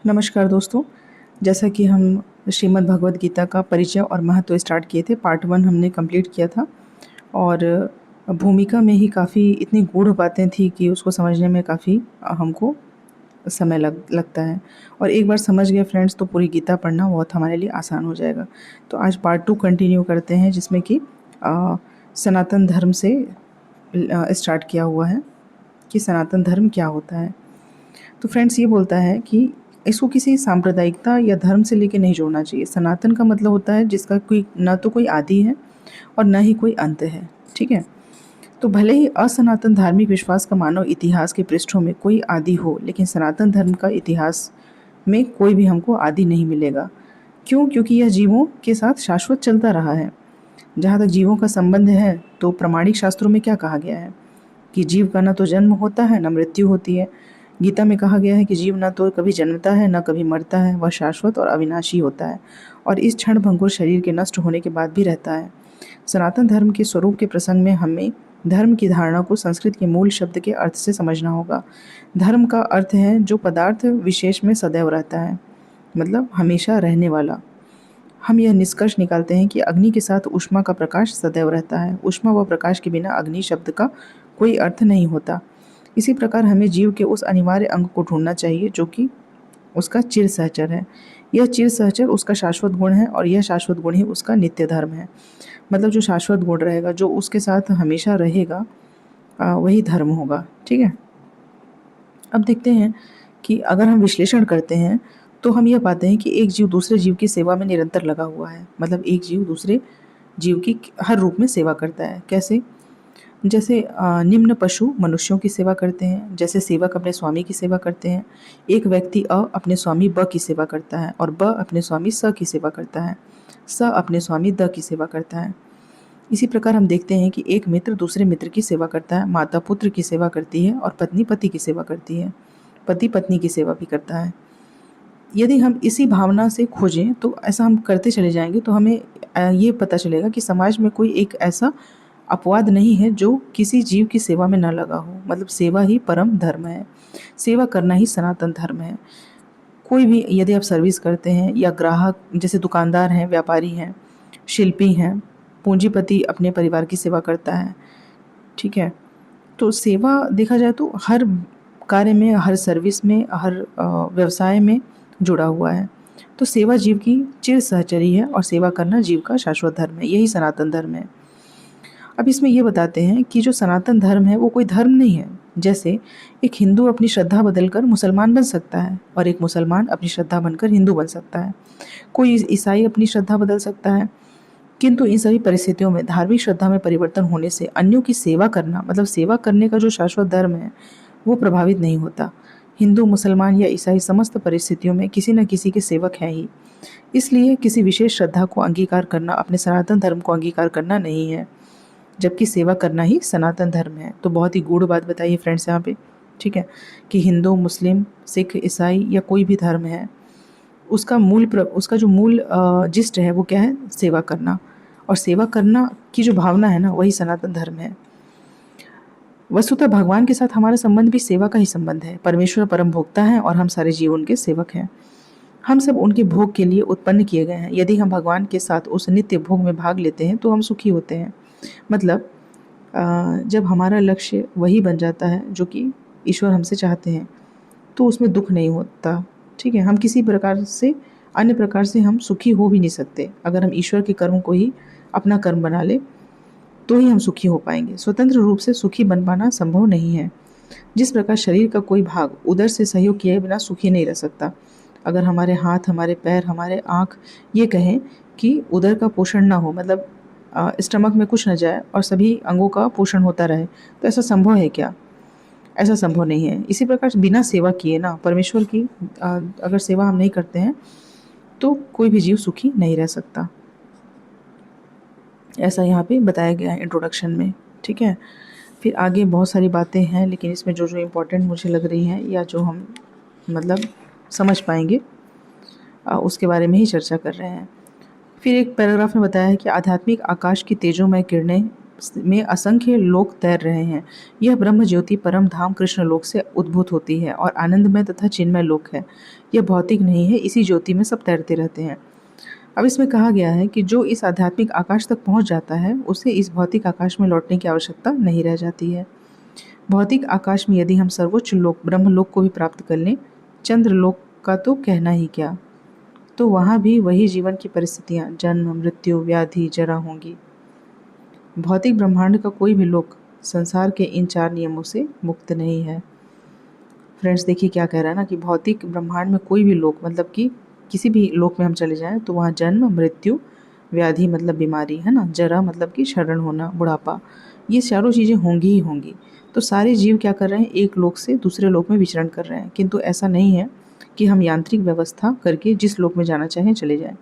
नमस्कार दोस्तों। जैसा कि हम श्रीमद् भगवद गीता का परिचय और महत्व स्टार्ट किए थे, पार्ट 1 हमने कंप्लीट किया था और भूमिका में ही काफ़ी इतनी गूढ़ बातें थी कि उसको समझने में काफ़ी हमको समय लगता है। और एक बार समझ गए फ्रेंड्स तो पूरी गीता पढ़ना बहुत हमारे लिए आसान हो जाएगा। तो आज पार्ट 2 कंटिन्यू करते हैं, जिसमें कि सनातन धर्म से स्टार्ट किया हुआ है कि सनातन धर्म क्या होता है। तो फ्रेंड्स, ये बोलता है कि इसको किसी सांप्रदायिकता या धर्म से लेके नहीं जोड़ना चाहिए। सनातन का मतलब होता है जिसका कोई ना तो कोई आदि है और ना ही कोई अंत है। ठीक है। तो भले ही असनातन धार्मिक विश्वास का मानव इतिहास के पृष्ठों में कोई आदि हो, लेकिन सनातन धर्म का इतिहास में कोई भी हमको आदि नहीं मिलेगा। क्यों? क्योंकि यह जीवों के साथ शाश्वत चलता रहा है। जहाँ तक जीवों का संबंध है तो प्रामाणिक शास्त्रों में क्या कहा गया है कि जीव का न तो जन्म होता है न मृत्यु होती है। गीता में कहा गया है कि जीव न तो कभी जन्मता है न कभी मरता है, वह शाश्वत और अविनाशी होता है और इस क्षण भंगुर शरीर के नष्ट होने के बाद भी रहता है। सनातन धर्म के स्वरूप के प्रसंग में हमें धर्म की धारणा को संस्कृत के मूल शब्द के अर्थ से समझना होगा। धर्म का अर्थ है जो पदार्थ विशेष में सदैव रहता है, मतलब हमेशा रहने वाला। हम यह निष्कर्ष निकालते हैं कि अग्नि के साथ ऊष्मा का प्रकाश सदैव रहता है। ऊष्मा व प्रकाश के बिना अग्नि शब्द का कोई अर्थ नहीं होता। इसी प्रकार हमें जीव के उस अनिवार्य अंग को ढूंढना चाहिए जो कि उसका चिर सहचर है। यह चिर सहचर उसका शाश्वत गुण है और यह शाश्वत गुण ही उसका नित्य धर्म है। मतलब जो शाश्वत गुण रहेगा, जो उसके साथ हमेशा रहेगा, वही धर्म होगा। ठीक है। अब देखते हैं कि अगर हम विश्लेषण करते हैं तो हम यह पाते हैं कि एक जीव दूसरे जीव की सेवा में निरंतर लगा हुआ है। मतलब एक जीव दूसरे जीव की हर रूप में सेवा करता है। कैसे? जैसे निम्न पशु मनुष्यों की सेवा करते हैं, जैसे सेवक अपने स्वामी की सेवा करते हैं। एक व्यक्ति अ अपने स्वामी ब की सेवा करता है और ब अपने स्वामी स की सेवा करता है। स अपने स्वामी द की सेवा करता है। इसी प्रकार हम देखते हैं कि एक मित्र दूसरे मित्र की सेवा करता है, माता पुत्र की सेवा करती है और पत्नी पति की सेवा करती है, पति पत्नी की सेवा भी करता है। यदि हम इसी भावना से खोजें तो ऐसा हम करते चले जाएंगे तो हमें ये पता चलेगा कि समाज में कोई एक ऐसा अपवाद नहीं है जो किसी जीव की सेवा में न लगा हो। मतलब सेवा ही परम धर्म है, सेवा करना ही सनातन धर्म है। कोई भी यदि आप सर्विस करते हैं या ग्राहक, जैसे दुकानदार हैं, व्यापारी हैं, शिल्पी हैं, पूंजीपति अपने परिवार की सेवा करता है। ठीक है। तो सेवा देखा जाए तो हर कार्य में, हर सर्विस में, हर व्यवसाय में जुड़ा हुआ है। तो सेवा जीव की चिर सहचरी है और सेवा करना जीव का शाश्वत धर्म है। यही सनातन धर्म है। अब इसमें ये बताते हैं कि जो सनातन धर्म है वो कोई धर्म नहीं है। जैसे एक हिंदू अपनी श्रद्धा बदलकर मुसलमान बन सकता है और एक मुसलमान अपनी श्रद्धा बनकर हिंदू बन सकता है। कोई ईसाई अपनी श्रद्धा बदल सकता है। किंतु इन सभी परिस्थितियों में धार्मिक श्रद्धा में परिवर्तन होने से अन्यों की सेवा करना, मतलब सेवा करने का जो शाश्वत धर्म है, वो प्रभावित नहीं होता। हिंदू, मुसलमान या ईसाई समस्त परिस्थितियों में किसी न किसी के सेवक हैं ही। इसलिए किसी विशेष श्रद्धा को अंगीकार करना अपने सनातन धर्म को अंगीकार करना नहीं है, जबकि सेवा करना ही सनातन धर्म है। तो बहुत ही गूढ़ बात बताइए फ्रेंड्स यहाँ पे। ठीक है। कि हिंदू, मुस्लिम, सिख, ईसाई या कोई भी धर्म है, उसका जो मूल जिस्ट है वो क्या है? सेवा करना। और सेवा करना की जो भावना है ना, वही सनातन धर्म है। वस्तुतः भगवान के साथ हमारा संबंध भी सेवा का ही संबंध है। परमेश्वर परम भोक्ता है और हम सारे जीव उनके सेवक हैं। हम सब उनके भोग के लिए उत्पन्न किए गए हैं। यदि हम भगवान के साथ उस नित्य भोग में भाग लेते हैं तो हम सुखी होते हैं। मतलब जब हमारा लक्ष्य वही बन जाता है जो कि ईश्वर हमसे चाहते हैं, तो उसमें दुख नहीं होता। ठीक है। हम किसी प्रकार से, अन्य प्रकार से हम सुखी हो भी नहीं सकते। अगर हम ईश्वर के कर्म को ही अपना कर्म बना ले तो ही हम सुखी हो पाएंगे। स्वतंत्र रूप से सुखी बन पाना संभव नहीं है। जिस प्रकार शरीर का कोई भाग उदर से सहयोग किए बिना सुखी नहीं रह सकता। अगर हमारे हाथ, हमारे पैर, हमारे आँख ये कहें कि उदर का पोषण ना हो, मतलब स्टमक में कुछ न जाए और सभी अंगों का पोषण होता रहे, तो ऐसा संभव है क्या? ऐसा संभव नहीं है। इसी प्रकार बिना सेवा किए ना, परमेश्वर की अगर सेवा हम नहीं करते हैं तो कोई भी जीव सुखी नहीं रह सकता। ऐसा यहाँ पे बताया गया है इंट्रोडक्शन में। ठीक है। फिर आगे बहुत सारी बातें हैं, लेकिन इसमें जो जो इम्पोर्टेंट मुझे लग रही हैं या जो हम मतलब समझ पाएंगे, उसके बारे में ही चर्चा कर रहे हैं। फिर एक पैराग्राफ में बताया है कि आध्यात्मिक आकाश की तेजोमय किरणें में असंख्य लोक तैर रहे हैं। यह ब्रह्म ज्योति परम धाम कृष्ण लोक से उद्भूत होती है और आनंदमय तथा चिन्मय लोक है। यह भौतिक नहीं है, इसी ज्योति में सब तैरते रहते हैं। अब इसमें कहा गया है कि जो इस आध्यात्मिक आकाश तक पहुंच जाता है उसे इस भौतिक आकाश में लौटने की आवश्यकता नहीं रह जाती है। भौतिक आकाश में यदि हम सर्वोच्च लोक ब्रह्मलोक को भी प्राप्त कर लें, चंद्रलोक का तो कहना ही क्या, तो वहाँ भी वही जीवन की परिस्थितियाँ, जन्म, मृत्यु, व्याधि, जरा होंगी। भौतिक ब्रह्मांड का कोई भी लोक संसार के इन 4 नियमों से मुक्त नहीं है। फ्रेंड्स देखिए क्या कह रहा है ना कि भौतिक ब्रह्मांड में कोई भी लोक, मतलब कि किसी भी लोक में हम चले जाएं तो वहाँ जन्म, मृत्यु, व्याधि मतलब बीमारी है ना, जरा मतलब कि क्षरण होना, बुढ़ापा, ये चारों चीज़ें होंगी ही होंगी। तो सारे जीव क्या कर रहे हैं, एक लोक से दूसरे लोक में विचरण कर रहे हैं। किंतु ऐसा नहीं है कि हम यांत्रिक व्यवस्था करके जिस लोक में जाना चाहें चले जाएं।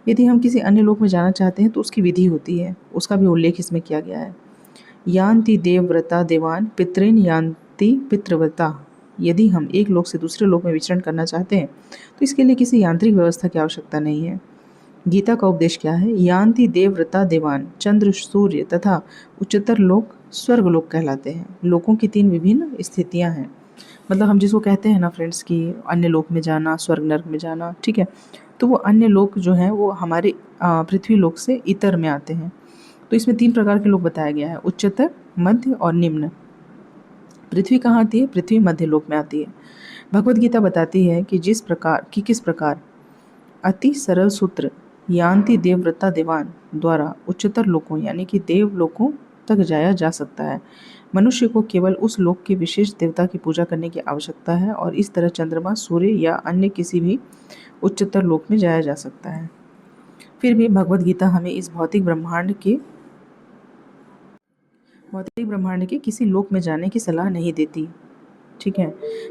यदि हम किसी अन्य लोक में जाना चाहते हैं तो उसकी विधि होती है, उसका भी उल्लेख इसमें किया गया है। यान्ति देवव्रता देवान पितृन यान्ति पितृव्रता। यदि हम एक लोक से दूसरे लोक में विचरण करना चाहते हैं तो इसके लिए किसी यांत्रिक व्यवस्था की आवश्यकता नहीं है। गीता का उपदेश क्या है, यान्ति देवव्रता देवान, चंद्र, सूर्य तथा उच्चतर लोक स्वर्ग लोक कहलाते हैं। लोकों की 3 विभिन्न स्थितियां हैं। मतलब हम जिसको कहते हैं ना फ्रेंड्स कि अन्य लोक में जाना, स्वर्ग नर्क में जाना, ठीक है, तो वो अन्य लोक जो हैं वो हमारे पृथ्वी लोक से इतर में आते हैं। तो इसमें 3 प्रकार के लोक बताया गया है, उच्चतर, मध्य और निम्न। पृथ्वी कहाँ आती है, पृथ्वी मध्य लोक में आती है। भगवत गीता बताती है कि किस प्रकार अति सरल सूत्र यान्ति देवव्रता देवान द्वारा उच्चतर लोकों यानी कि देव लोकों तक जाया जा सकता है। मनुष्य को केवल उस लोक के विशेष देवता की पूजा करने की आवश्यकता है और इस तरह चंद्रमा, सूर्य या अन्य किसी भी उच्चतर लोक में जाया जा सकता है। फिर भी भगवत गीता हमें इस भौतिक ब्रह्मांड के किसी लोक में जाने की सलाह नहीं देती, ठीक है,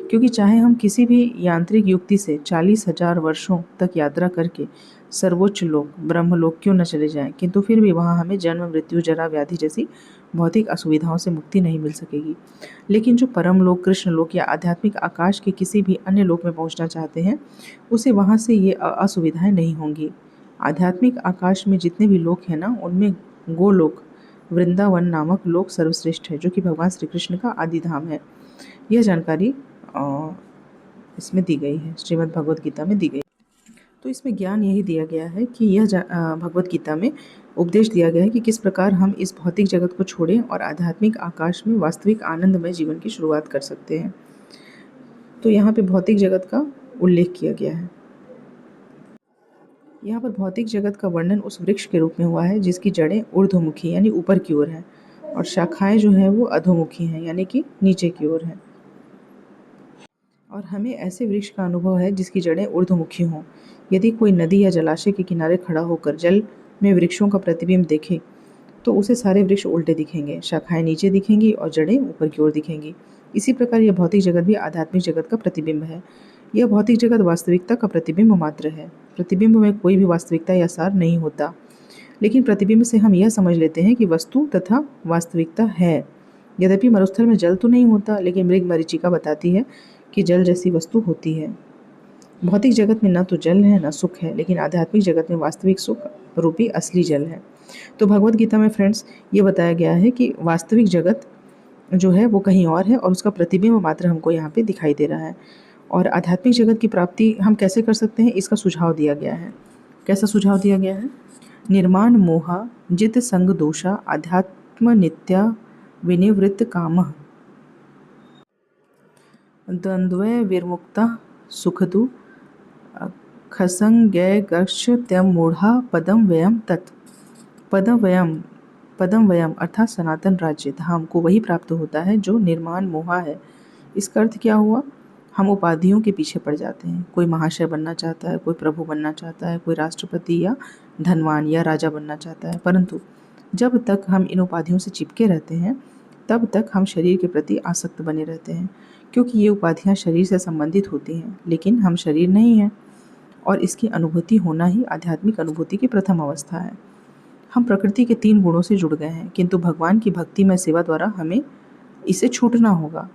क्योंकि चाहे हम किसी भी यांत्रिक युक्ति से 40,000 वर्षों तक यात्रा करके सर्वोच्च लोक ब्रह्मलोक क्यों न चले जाएं, किंतु फिर भी वहाँ हमें जन्म, मृत्यु, जरा, व्याधि जैसी भौतिक असुविधाओं से मुक्ति नहीं मिल सकेगी। लेकिन जो परम लोक, कृष्ण लोक या आध्यात्मिक आकाश के किसी भी अन्य लोक में पहुँचना चाहते हैं उसे वहाँ से ये असुविधाएं नहीं होंगी। आध्यात्मिक आकाश में जितने भी लोक हैं ना, उनमें गोलोक, वृंदावन नामक लोक सर्वश्रेष्ठ है, जो कि भगवान श्री कृष्ण का आदि धाम है। यह जानकारी इसमें दी गई है, श्रीमद् भगवद गीता में दी गई। तो इसमें ज्ञान यही दिया गया है कि भगवद गीता में उपदेश दिया गया है कि किस प्रकार हम इस भौतिक जगत को छोड़ें और आध्यात्मिक आकाश में वास्तविक आनंदमय जीवन की शुरुआत कर सकते हैं। तो यहाँ पे भौतिक जगत का उल्लेख किया गया है। यहाँ पर भौतिक जगत का वर्णन उस वृक्ष के रूप में हुआ है जिसकी जड़ें ऊर्ध्वमुखी यानी ऊपर की ओर हैं और शाखाएं जो हैं वो अधोमुखी हैं यानी कि नीचे की ओर हैं। और हमें ऐसे वृक्ष का अनुभव है जिसकी जड़ें ऊर्ध्वमुखी हों। यदि कोई नदी या जलाशय के किनारे खड़ा होकर जल में वृक्षों का प्रतिबिंब देखे तो उसे सारे वृक्ष उल्टे दिखेंगे, शाखाएं नीचे दिखेंगी और जड़ें ऊपर की ओर दिखेंगी। इसी प्रकार यह भौतिक जगत भी आध्यात्मिक जगत का प्रतिबिंब है। यह भौतिक जगत वास्तविकता का प्रतिबिंब मात्र है। प्रतिबिंब में कोई भी वास्तविकता या सार नहीं होता, लेकिन प्रतिबिंब से हम यह समझ लेते हैं कि वस्तु तथा वास्तविकता है। यद्यपि मरुस्थल में जल तो नहीं होता, लेकिन मृग मरीचिका बताती है कि जल जैसी वस्तु होती है। भौतिक जगत में न तो जल है न सुख है, लेकिन आध्यात्मिक जगत में वास्तविक सुख रूपी असली जल है। तो भगवत गीता में फ्रेंड्स ये बताया गया है कि वास्तविक जगत जो है वो कहीं और है और उसका प्रतिबिंब मात्र हमको यहाँ पे दिखाई दे रहा है। और आध्यात्मिक जगत की प्राप्ति हम कैसे कर सकते हैं, इसका सुझाव दिया गया है। कैसा सुझाव दिया गया है, निर्माण मोहा जित संग दोषा आध्यात्म नित्या विनिवृत्त कामः द्वंद्वे विर्मुक्ता सुखदु खसंज्ञ गक्ष त्यम मूढ़ा पदम व्ययम तत्। पदम व्ययम अर्थात सनातन राज्य धाम को वही प्राप्त होता है जो निर्माण मोहा है। इसका अर्थ क्या हुआ, हम उपाधियों के पीछे पड़ जाते हैं। कोई महाशय बनना चाहता है, कोई प्रभु बनना चाहता है, कोई राष्ट्रपति या धनवान या राजा बनना चाहता है, परंतु जब तक हम इन उपाधियों से चिपके रहते हैं तब तक हम शरीर के प्रति आसक्त बने रहते हैं, क्योंकि ये उपाधियां शरीर से संबंधित होती हैं, लेकिन हम शरीर नहीं हैं और इसकी अनुभूति होना ही आध्यात्मिक अनुभूति की प्रथम अवस्था है। हम प्रकृति के 3 गुणों से जुड़ गए हैं, किंतु भगवान की भक्ति में सेवा द्वारा हमें इसे छूटना होगा।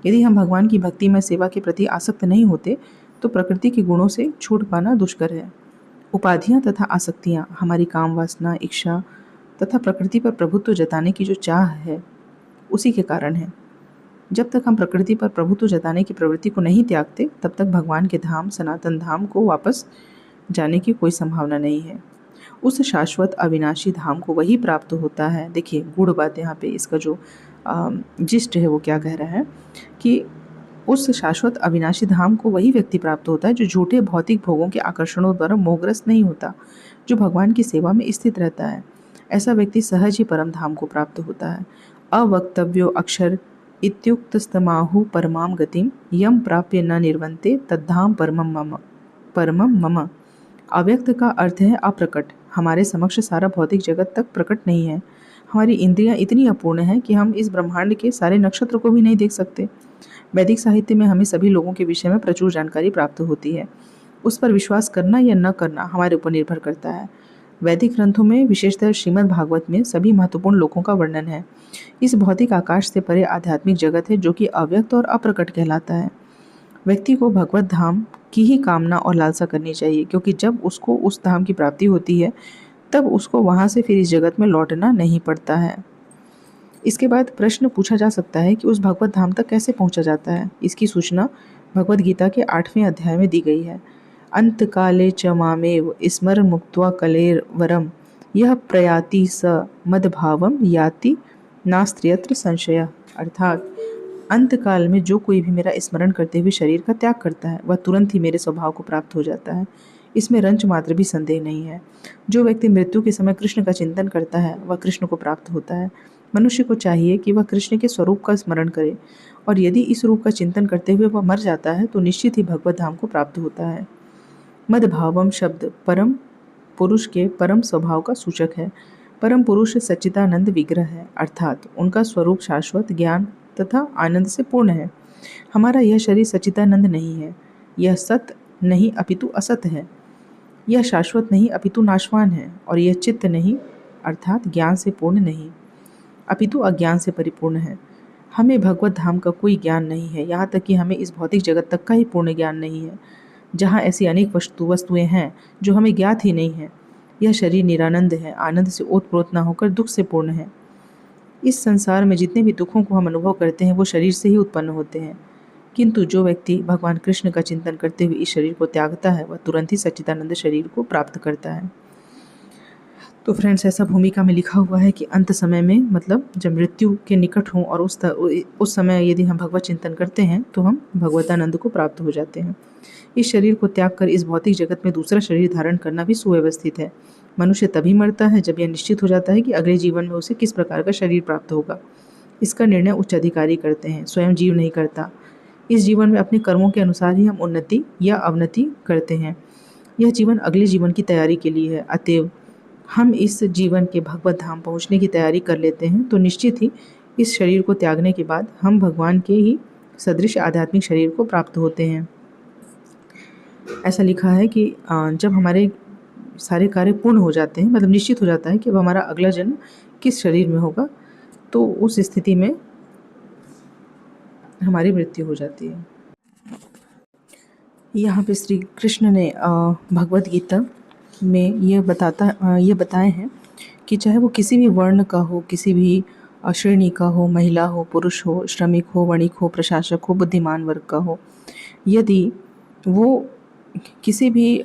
यदि हम भगवान की भक्ति में सेवा के प्रति आसक्त नहीं होते तो प्रकृति के गुणों से छूट पाना दुष्कर है। उपाधियां तथा आसक्तियां हमारी काम वासना, इच्छा तथा प्रकृति पर प्रभुत्व जताने की जो चाह है उसी के कारण है। जब तक हम प्रकृति पर प्रभुत्व जताने की प्रवृत्ति को नहीं त्यागते तब तक भगवान के धाम सनातन धाम को वापस जाने की कोई संभावना नहीं है। उस शाश्वत अविनाशी धाम को वही प्राप्त होता है। देखिए गूढ़ बात यहाँ पे इसका जो जिस्ट है वो क्या कह रहा है कि उस शाश्वत अविनाशी धाम को वही व्यक्ति प्राप्त होता है जो झूठे भौतिक भोगों के आकर्षणों द्वारा मोहग्रस्त नहीं होता, जो भगवान की सेवा में स्थित रहता है। ऐसा व्यक्ति सहज ही परम धाम को प्राप्त होता है। अवक्तव्यो अक्षर इत्युक्तस्तमाहु परमाम गतिम यम प्राप्य न निर्वन्ते तद्धाम परमम मम। अव्यक्त का अर्थ है अप्रकट। हमारे समक्ष सारा भौतिक जगत तक प्रकट नहीं है। हमारी इंद्रियां इतनी अपूर्ण हैं कि हम इस ब्रह्मांड के सारे नक्षत्र को भी नहीं देख सकते। वैदिक साहित्य में हमें सभी लोगों के विषय में प्रचुर जानकारी प्राप्त होती है। उस पर विश्वास करना या न करना हमारे ऊपर निर्भर करता है। वैदिक ग्रंथों में विशेषतः श्रीमद् भागवत में सभी महत्वपूर्ण लोकों का वर्णन है। इस भौतिक आकाश से परे आध्यात्मिक जगत है जो कि अव्यक्त और अप्रकट कहलाता है। व्यक्ति को भगवत धाम की ही कामना और लालसा करनी चाहिए, क्योंकि जब उसको उस धाम की प्राप्ति होती है तब उसको वहाँ से फिर इस जगत में लौटना नहीं पड़ता है। इसके बाद प्रश्न पूछा जा सकता है कि उस भगवत धाम तक कैसे पहुँचा जाता है। इसकी सूचना भगवद गीता के 8वें अध्याय में दी गई है। अंत काले च मामेव स्मर मुक्त्वा कलेर वरम यह प्रयाति स मदभावम याति नास्त्र्यत्र संशय। अर्थात अंत काल में जो कोई भी मेरा स्मरण करते हुए शरीर का त्याग करता है वह तुरंत ही मेरे स्वभाव को प्राप्त हो जाता है। इसमें रंच मात्र भी संदेह नहीं है। जो व्यक्ति मृत्यु के समय कृष्ण का चिंतन करता है वह कृष्ण को प्राप्त होता है। मनुष्य को चाहिए कि वह कृष्ण के स्वरूप का स्मरण करे, और यदि इस रूप का चिंतन करते हुए वह मर जाता है तो निश्चित ही भगवत धाम को प्राप्त होता है। मदभावम शब्द परम पुरुष के परम स्वभाव का सूचक है। परम पुरुष सच्चिदानंद विग्रह है, अर्थात उनका स्वरूप शाश्वत ज्ञान तथा आनंद से पूर्ण है। हमारा यह शरीर सच्चिदानंद नहीं है, यह सत नहीं अपितु असत है, यह शाश्वत नहीं अपितु नाशवान है, और यह चित्त नहीं अर्थात ज्ञान से पूर्ण नहीं अपितु अज्ञान से परिपूर्ण है। हमें भगवत धाम का कोई ज्ञान नहीं है, यहाँ तक कि हमें इस भौतिक जगत तक का ही पूर्ण ज्ञान नहीं है, जहाँ ऐसी अनेक वस्तुएं हैं जो हमें ज्ञात ही नहीं है। यह शरीर निरानंद है, आनंद से ओतप्रोत न होकर दुख से पूर्ण है। इस संसार में जितने भी दुखों को हम अनुभव करते हैं वो शरीर से ही उत्पन्न होते हैं, किंतु जो व्यक्ति भगवान कृष्ण का चिंतन करते हुए इस शरीर को त्यागता है वह तुरंत ही सच्चिदानंद शरीर को प्राप्त करता है। तो फ्रेंड्स, ऐसा भूमिका में लिखा हुआ है कि अंत समय में, मतलब जब मृत्यु के निकट हों और उस समय यदि हम भगवत चिंतन करते हैं तो हम भगवतानंद को प्राप्त हो जाते हैं। इस शरीर को त्याग कर इस भौतिक जगत में दूसरा शरीर धारण करना भी सुव्यवस्थित है। मनुष्य तभी मरता है जब यह निश्चित हो जाता है कि अगले जीवन में उसे किस प्रकार का शरीर प्राप्त होगा। इसका निर्णय उच्च अधिकारी करते हैं, स्वयं जीव नहीं करता। इस जीवन में अपने कर्मों के अनुसार ही हम उन्नति या अवनति करते हैं। यह जीवन अगले जीवन की तैयारी के लिए है। अतएव हम इस जीवन के भगवत धाम पहुँचने की तैयारी कर लेते हैं तो निश्चित ही इस शरीर को त्यागने के बाद हम भगवान के ही सदृश आध्यात्मिक शरीर को प्राप्त होते हैं। ऐसा लिखा है कि जब हमारे सारे कार्य पूर्ण हो जाते हैं, मतलब निश्चित हो जाता है कि अब हमारा अगला जन्म किस शरीर में होगा, तो उस स्थिति में हमारी मृत्यु हो जाती है। यहाँ पे श्री कृष्ण ने भगवत गीता में ये बताए हैं कि चाहे वो किसी भी वर्ण का हो, किसी भी श्रेणी का हो, महिला हो, पुरुष हो, श्रमिक हो, वणिक हो, प्रशासक हो, बुद्धिमान वर्ग का हो, यदि वो किसी भी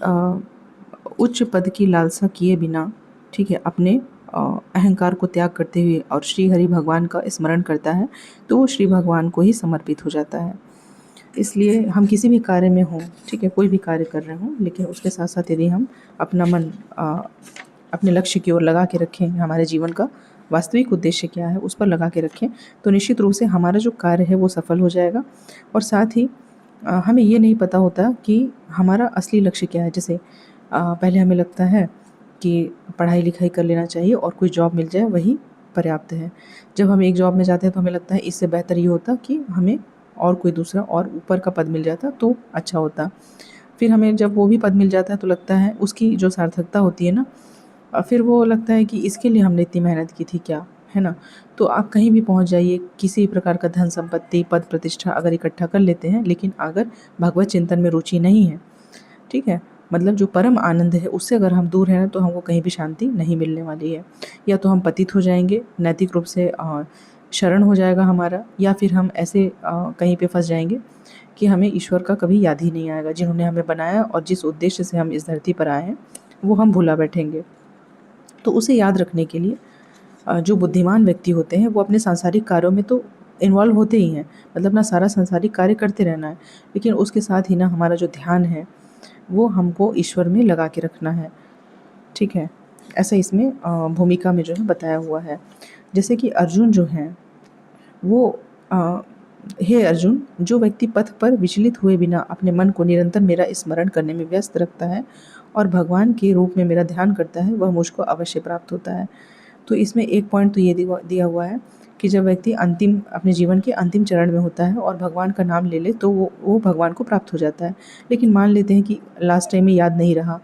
उच्च पद की लालसा किए बिना, ठीक है, अपने अहंकार को त्याग करते हुए और श्री हरि भगवान का स्मरण करता है तो वो श्री भगवान को ही समर्पित हो जाता है। इसलिए हम किसी भी कार्य में हों, ठीक है, कोई भी कार्य कर रहे हों, लेकिन उसके साथ साथ यदि हम अपना मन अपने लक्ष्य की ओर लगा के रखें, हमारे जीवन का वास्तविक उद्देश्य क्या है उस पर लगा के रखें, तो निश्चित रूप से हमारा जो कार्य है वो सफल हो जाएगा। और साथ ही हमें ये नहीं पता होता कि हमारा असली लक्ष्य क्या है। जैसे पहले हमें लगता है कि पढ़ाई लिखाई कर लेना चाहिए और कोई जॉब मिल जाए वही पर्याप्त है। जब हम एक जॉब में जाते हैं तो हमें लगता है इससे बेहतर ये होता कि हमें और कोई दूसरा और ऊपर का पद मिल जाता तो अच्छा होता। फिर हमें जब वो भी पद मिल जाता है तो लगता है उसकी जो सार्थकता होती है ना, फिर वो लगता है कि इसके लिए हमने इतनी मेहनत की थी क्या, है ना। तो आप कहीं भी पहुंच जाइए, किसी प्रकार का धन संपत्ति पद प्रतिष्ठा अगर इकट्ठा कर लेते हैं, लेकिन अगर भगवत चिंतन में रुचि नहीं है, ठीक है, मतलब जो परम आनंद है उससे अगर हम दूर हैं तो हमको कहीं भी शांति नहीं मिलने वाली है। या तो हम पतित हो जाएंगे, नैतिक रूप से शरण हो जाएगा हमारा, या फिर हम ऐसे कहीं पे फंस जाएंगे कि हमें ईश्वर का कभी याद ही नहीं आएगा। जिन्होंने हमें बनाया और जिस उद्देश्य से हम इस धरती पर आए हैं वो हम भुला बैठेंगे। तो उसे याद रखने के लिए जो बुद्धिमान व्यक्ति होते हैं वो अपने सांसारिक कार्यों में तो इन्वॉल्व होते ही हैं, मतलब अपना सारा सांसारिक कार्य करते रहना है, लेकिन उसके साथ ही ना हमारा जो ध्यान है वो हमको ईश्वर में लगा के रखना है। ठीक है, ऐसा इसमें भूमिका में जो है बताया हुआ है। जैसे कि अर्जुन जो हैं वो हे अर्जुन, जो व्यक्ति पथ पर विचलित हुए बिना अपने मन को निरंतर मेरा स्मरण करने में व्यस्त रखता है और भगवान के रूप में मेरा ध्यान करता है वह मुझको अवश्य प्राप्त होता है। तो इसमें एक पॉइंट तो ये दिया हुआ है कि जब व्यक्ति अंतिम अपने जीवन के अंतिम चरण में होता है और भगवान का नाम ले ले तो वो भगवान को प्राप्त हो जाता है। लेकिन मान लेते हैं कि लास्ट टाइम में याद नहीं रहा,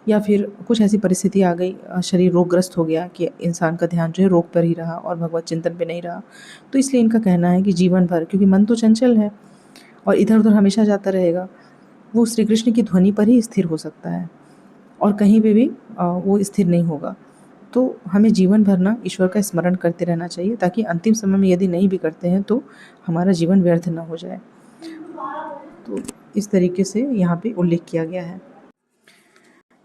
या फिर कुछ ऐसी परिस्थिति आ गई, शरीर रोगग्रस्त हो गया कि इंसान का ध्यान जो है रोग पर ही रहा और भगवत चिंतन पे नहीं रहा। तो इसलिए इनका कहना है कि जीवन भर, क्योंकि मन तो चंचल है और इधर उधर हमेशा जाता रहेगा, वो श्री कृष्ण की ध्वनि पर ही स्थिर हो सकता है और कहीं पे भी वो स्थिर नहीं होगा। तो हमें जीवन भर ना ईश्वर का स्मरण करते रहना चाहिए, ताकि अंतिम समय में यदि नहीं भी करते हैं तो हमारा जीवन व्यर्थ ना हो जाए। तो इस तरीके से यहाँ पे उल्लेख किया गया है।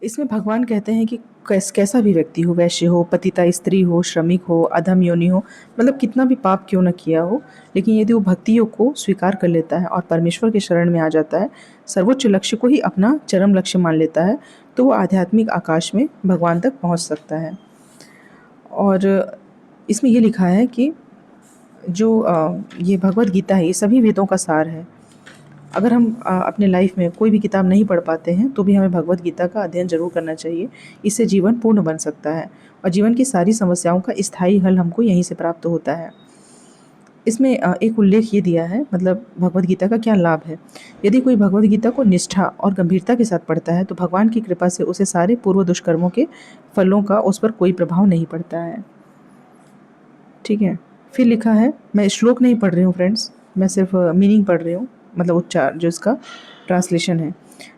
इसमें भगवान कहते हैं कि कैसा भी व्यक्ति हो, वैश्य हो, पतिता स्त्री हो, श्रमिक हो, अधम योनि हो, मतलब कितना भी पाप क्यों न किया हो, लेकिन यदि वो भक्ति योग को स्वीकार कर लेता है और परमेश्वर के शरण में आ जाता है, सर्वोच्च लक्ष्य को ही अपना चरम लक्ष्य मान लेता है, तो वो आध्यात्मिक आकाश में भगवान तक पहुंच सकता है। और इसमें ये लिखा है कि जो ये भगवत गीता है ये सभी वेदों का सार है। अगर हम अपने लाइफ में कोई भी किताब नहीं पढ़ पाते हैं तो भी हमें भगवत गीता का अध्ययन जरूर करना चाहिए। इससे जीवन पूर्ण बन सकता है और जीवन की सारी समस्याओं का स्थायी हल हमको यहीं से प्राप्त होता है। इसमें एक उल्लेख ये दिया है, मतलब भगवत गीता का क्या लाभ है। यदि कोई भगवत गीता को निष्ठा और गंभीरता के साथ पढ़ता है तो भगवान की कृपा से उसे सारे पूर्व दुष्कर्मों के फलों का उस पर कोई प्रभाव नहीं पड़ता है। ठीक है, फिर लिखा है, मैं श्लोक नहीं पढ़ रही हूँ फ्रेंड्स, मैं सिर्फ मीनिंग पढ़ रही हूँ, मतलब उच्चार जो इसका ट्रांसलेशन है।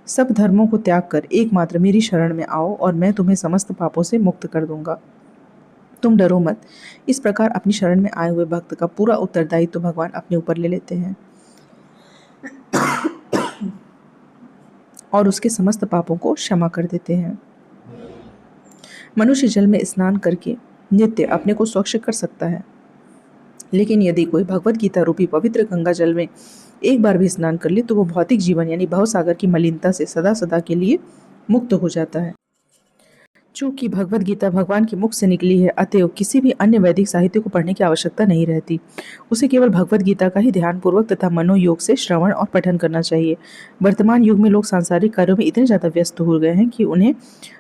सब धर्मों को त्याग कर एकमात्र मेरी शरण में आओ और मैं तुम्हें समस्त पापों से मुक्त कर दूंगा। तुम डरो मत। इस प्रकार अपनी शरण में आए हुए भक्त का पूरा उत्तरदायित्व तो भगवान अपने ऊपर ले लेते हैं और उसके समस्त पापों को क्षमा कर देते हैं। मनुष्य जल में स्नान करके नित्य अपने को स्वच्छ कर सकता है, लेकिन यदि कोई भगवत गीता रूपी पवित्र गंगा जल में एक बार भी स्नान कर ले तो वो भौतिक जीवन यानी भवसागर की मलिनता से सदा सदा के लिए मुक्त हो जाता है। चूंकि भगवत गीता भगवान के मुख से निकली है, अतएव किसी भी अन्य वैदिक साहित्य को पढ़ने की आवश्यकता नहीं रहती। उसे केवल भगवत गीता का ही ध्यानपूर्वक तथा मनोयोग से श्रवण और पठन करना चाहिए। वर्तमान युग में लोग सांसारिक कार्यों में इतने ज़्यादा व्यस्त हो गए हैं कि उन्हें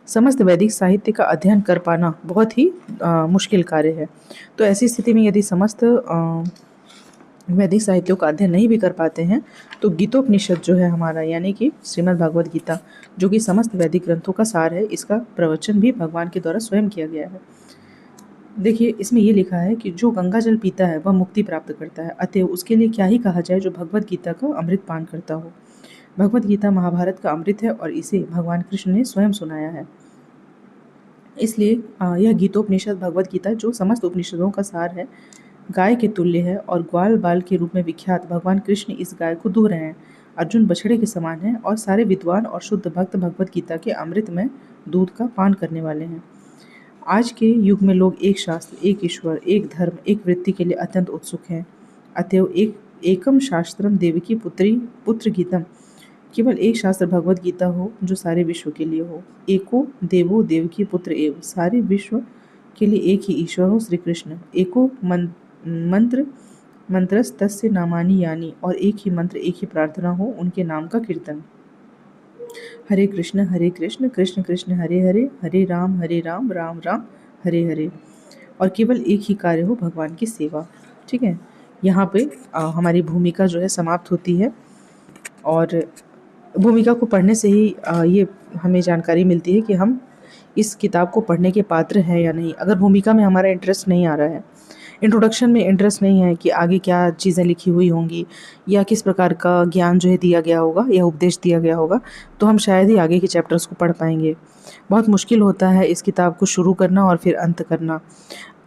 समस्त वैदिक साहित्य का अध्ययन कर पाना बहुत ही मुश्किल कार्य है। तो ऐसी स्थिति में यदि समस्त वैदिक साहित्यों का अध्ययन नहीं भी कर पाते हैं तो गीतोपनिषद जो है हमारा, यानी कि श्रीमद् भागवत गीता, जो कि समस्त वैदिक ग्रंथों का सार है, इसका प्रवचन भी भगवान के द्वारा स्वयं किया गया है। देखिए, इसमें ये लिखा है कि जो गंगा जल पीता है वह मुक्ति प्राप्त करता है, अतएव उसके लिए क्या ही कहा जाए जो भगवत गीता का अमृत पान करता हो। भगवत गीता महाभारत का अमृत है और इसे भगवान कृष्ण ने स्वयं सुनाया है। इसलिए यह गीतोपनिषद भगवत गीता जो समस्त उपनिषदों का सार है, गाय के तुल्य है और ग्वाल बाल के रूप में विख्यात भगवान कृष्ण इस गाय को दूह रहे हैं। अर्जुन बछड़े के समान है और सारे विद्वान और शुद्ध भक्त भगवत गीता के अमृत में दूध का पान करने वाले हैं। आज के युग में लोग एक शास्त्र, एक ईश्वर, एक धर्म, एक वृत्ति के लिए अत्यंत उत्सुक हैं। अतएव एकम शास्त्रम देवकी पुत्र गीतम, केवल एक शास्त्र भगवत गीता हो जो सारे विश्व के लिए हो। एको देवो देवकी पुत्र एव, सारे विश्व के लिए एक ही ईश्वर हो श्री कृष्ण। एको मंत्रस्तस्य नामानि यानी, और एक ही मंत्र, एक ही प्रार्थना हो, उनके नाम का कीर्तन। हरे कृष्ण कृष्ण कृष्ण हरे हरे, हरे राम राम राम हरे हरे। और केवल एक ही कार्य हो, भगवान की सेवा। ठीक है, यहाँ पे हमारी भूमिका जो है समाप्त होती है और भूमिका को पढ़ने से ही ये हमें जानकारी मिलती है कि हम इस किताब को पढ़ने के पात्र हैं या नहीं। अगर भूमिका में हमारा इंटरेस्ट नहीं आ रहा है इंट्रोडक्शन में इंटरेस्ट नहीं है कि आगे क्या चीज़ें लिखी हुई होंगी या किस प्रकार का ज्ञान जो है दिया गया होगा या उपदेश दिया गया होगा, तो हम शायद ही आगे के चैप्टर्स को पढ़ पाएंगे। बहुत मुश्किल होता है इस किताब को शुरू करना और फिर अंत करना।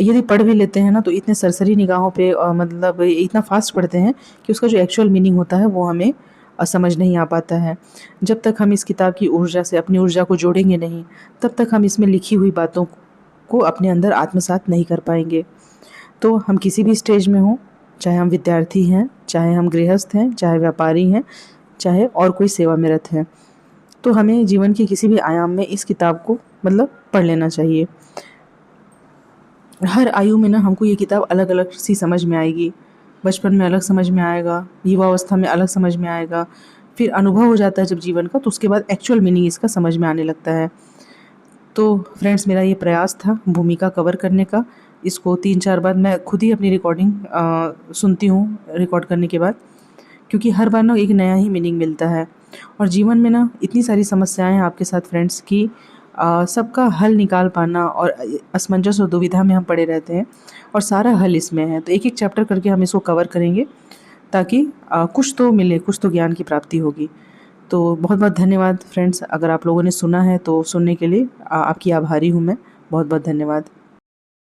यदि पढ़ भी लेते हैं ना तो इतने सरसरी निगाहों पे मतलब इतना फास्ट पढ़ते हैं कि उसका जो एक्चुअल मीनिंग होता है वो हमें समझ नहीं आ पाता है। जब तक हम इस किताब की ऊर्जा से अपनी ऊर्जा को जोड़ेंगे नहीं, तब तक हम इसमें लिखी हुई बातों को अपने अंदर आत्मसात नहीं कर पाएंगे। तो हम किसी भी स्टेज में हों, चाहे हम विद्यार्थी हैं, चाहे हम गृहस्थ हैं, चाहे व्यापारी हैं, चाहे और कोई सेवा में रत हैं, तो हमें जीवन के किसी भी आयाम में इस किताब को मतलब पढ़ लेना चाहिए। हर आयु में ना हमको ये किताब अलग अलग सी समझ में आएगी। बचपन में अलग समझ में आएगा, युवावस्था में अलग समझ में आएगा, फिर अनुभव हो जाता है जब जीवन का, तो उसके बाद एक्चुअल मीनिंग इसका समझ में आने लगता है। तो फ्रेंड्स, मेरा ये प्रयास था भूमिका कवर करने का। इसको 3-4 बार मैं खुद ही अपनी रिकॉर्डिंग सुनती हूँ रिकॉर्ड करने के बाद, क्योंकि हर बार ना एक नया ही मीनिंग मिलता है। और जीवन में ना इतनी सारी समस्याएं हैं आपके साथ फ्रेंड्स की सबका हल निकाल पाना और असमंजस और दुविधा में हम पड़े रहते हैं, और सारा हल इसमें है। तो एक एक चैप्टर करके हम इसको कवर करेंगे ताकि कुछ तो मिले, कुछ तो ज्ञान की प्राप्ति होगी। तो बहुत बहुत धन्यवाद फ्रेंड्स, अगर आप लोगों ने सुना है तो सुनने के लिए आपकी आभारी हूँ मैं। बहुत बहुत धन्यवाद।